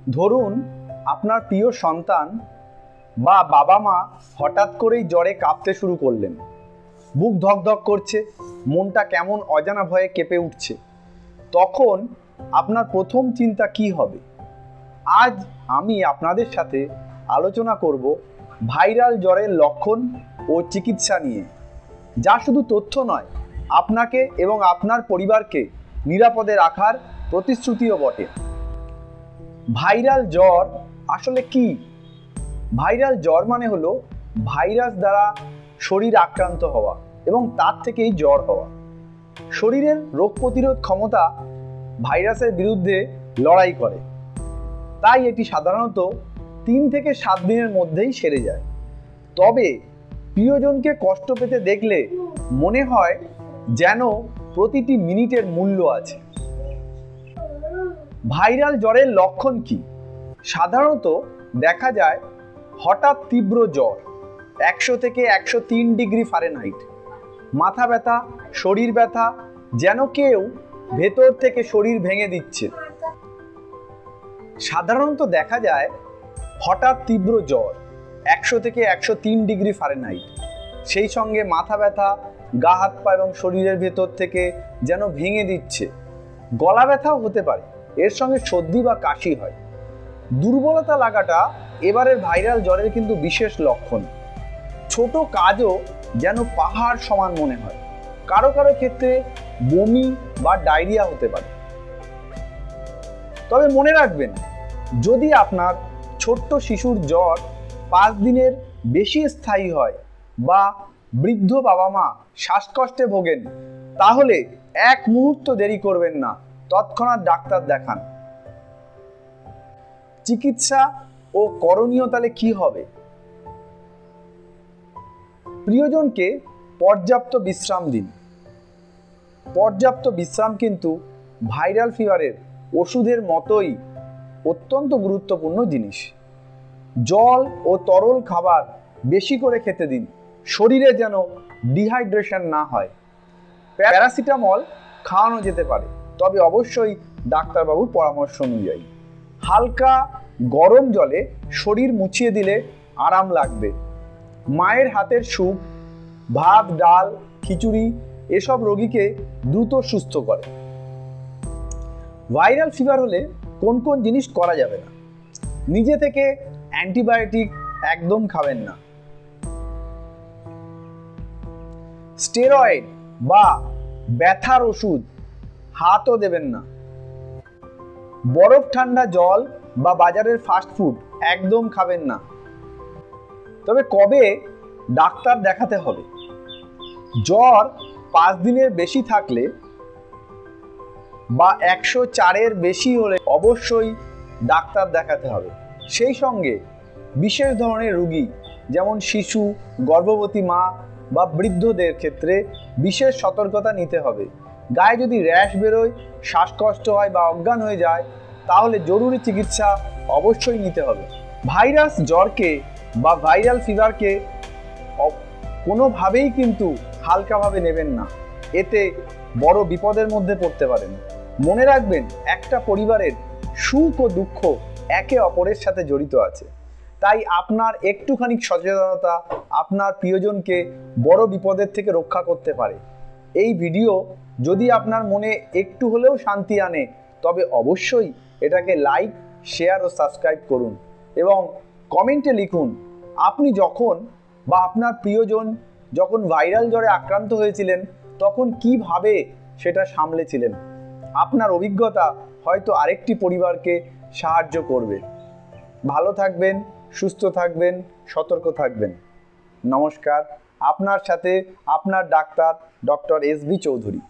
ধরুন আপনার প্রিয় সন্তান বা বাবা মা হঠাৎ করেই জ্বরে কাঁপতে শুরু করলেন। বুক ধকধক করছে, মনটা কেমন অজানা ভয়ে কেঁপে উঠছে। তখন আপনার প্রথম চিন্তা কি হবে? আজ আমি আপনাদের সাথে আলোচনা করব ভাইরাল জ্বরের লক্ষণ ও চিকিৎসা নিয়ে, যা শুধু তথ্য নয়, আপনাকে এবং আপনার পরিবারকে নিরাপদে রাখার প্রতিশ্রুতিও বটে। ভাইরাল জ্বর আসলে কি? ভাইরাল জ্বর মানে হলো ভাইরাস দ্বারা শরীর আক্রান্ত হওয়া এবং তার থেকেই জ্বর হওয়া। শরীরের রোগ প্রতিরোধ ক্ষমতা ভাইরাসের বিরুদ্ধে লড়াই করে, তাই এটি সাধারণত 3 থেকে 7 দিনের মধ্যেই সেরে যায়। তবে প্রিয়জনকে কষ্ট পেতে দেখলে মনে হয় যেন প্রতিটি মিনিটের মূল্য আছে। ভাইরাল জ্বরের লক্ষণ কি? সাধারণত দেখা যায় হঠাৎ তীব্র জ্বর 100 থেকে 103 ডিগ্রি ফারেনহাইট, মাথা ব্যথা, শরীর ব্যথা, যেন কেউ ভেতর থেকে শরীর ভেঙে দিচ্ছে। সাধারণত দেখা যায় হঠাৎ তীব্র জ্বর 100 থেকে 103 ডিগ্রি ফারেনহাইট, সেই সঙ্গে মাথা ব্যথা, গা হাত পা এবং শরীরের ভেতর থেকে যেন ভেঙে দিচ্ছে। গলা ব্যথাও হতে পারে, এর সঙ্গে সর্দি বা কাশি হয়। দুর্বলতা লাগাটা এবারের ভাইরাল জ্বরের কিন্তু বিশেষ লক্ষণ। ছোট কাজও যেন পাহাড় সমান মনে হয়। কারো কারো ক্ষেত্রে বমি বা ডায়রিয়া হতে পারে। তবে মনে রাখবেন, যদি আপনার ছোট্ট শিশুর জ্বর 5 দিনের বেশি স্থায়ী হয় বা বৃদ্ধ বাবা মা শ্বাসকষ্টে ভোগেন, তাহলে এক মুহূর্ত দেরি করবেন না, তৎক্ষণাৎ ডাক্তার দেখান। চিকিৎসা ও করণীয় তাহলে কি হবে? প্রিয়জনকে পর্যাপ্ত বিশ্রাম দিন। পর্যাপ্ত বিশ্রাম কিন্তু ভাইরাল ফিভারের ওষুধের মতোই অত্যন্ত গুরুত্বপূর্ণ জিনিস। জল ও তরল খাবার বেশি করে খেতে দিন, শরীরে যেন ডিহাইড্রেশন না হয়। প্যারাসিটামল খাওয়ানো যেতে পারে, তবে অবশ্যই ডাক্তারবাবুর পরামর্শ অনুযায়ী। হালকা গরম জলে শরীর মুছিয়ে দিলে আরাম লাগবে। মায়ের হাতের স্যুপ, ভাত, ডাল, খিচুড়ি এসব রোগীকে দ্রুত সুস্থ করে। ভাইরাল ফিভার হলে কোন কোন জিনিস করা যাবে না? নিজে থেকে অ্যান্টিবায়োটিক একদম খাবেন না। স্টেরয়েড বা ব্যথার ওষুধ হাতও দেবেন না। বরফ ঠান্ডা জল বা বাজারের ফাস্ট ফুড একদম খাবেন না। তবে কবে ডাক্তার দেখাতে হবে? জ্বর 5 দিনের বেশি থাকলে বা 104-এর বেশি হলে অবশ্যই ডাক্তার দেখাতে হবে। সেই সঙ্গে বিশেষ ধরনের রোগী যেমন শিশু, গর্ভবতী মা বা বৃদ্ধদের ক্ষেত্রে বিশেষ সতর্কতা নিতে হবে। গায়ে যদি র্যাশ বেরোয়, শ্বাসকষ্ট হয় বা অজ্ঞান হয়ে যায়, তাহলে জরুরি চিকিৎসা অবশ্যই নিতে হবে। ভাইরাস জ্বরকে বা ভাইরাল ফিভারকে কোনোভাবেই কিন্তু হালকাভাবে নেবেন না, এতে বড় বিপদের মধ্যে পড়তে পারেন। মনে রাখবেন, একটা পরিবারের সুখ ও দুঃখ একে অপরের সাথে জড়িত আছে, তাই আপনার একটুখানি সচেতনতা আপনার প্রিয়জনকে বড় বিপদের থেকে রক্ষা করতে পারে। এই ভিডিও যদি আপনার মনে একটু হলেও শান্তি আনে, তবে অবশ্যই এটাকে লাইক, শেয়ার ও সাবস্ক্রাইব করুন এবং কমেন্টে লিখুন আপনি যখন বা আপনার প্রিয়জন যখন ভাইরাল জ্বরে আক্রান্ত হয়েছিলেন তখন কিভাবে সেটা সামলেছিলেন। আপনার অভিজ্ঞতা হয়তো আরেকটি পরিবারকে সাহায্য করবে। ভালো থাকবেন, সুস্থ থাকবেন, সতর্ক থাকবেন। নমস্কার, আপনার সাথে আপনার ডাক্তার ডক্টর এস বি চৌধুরী।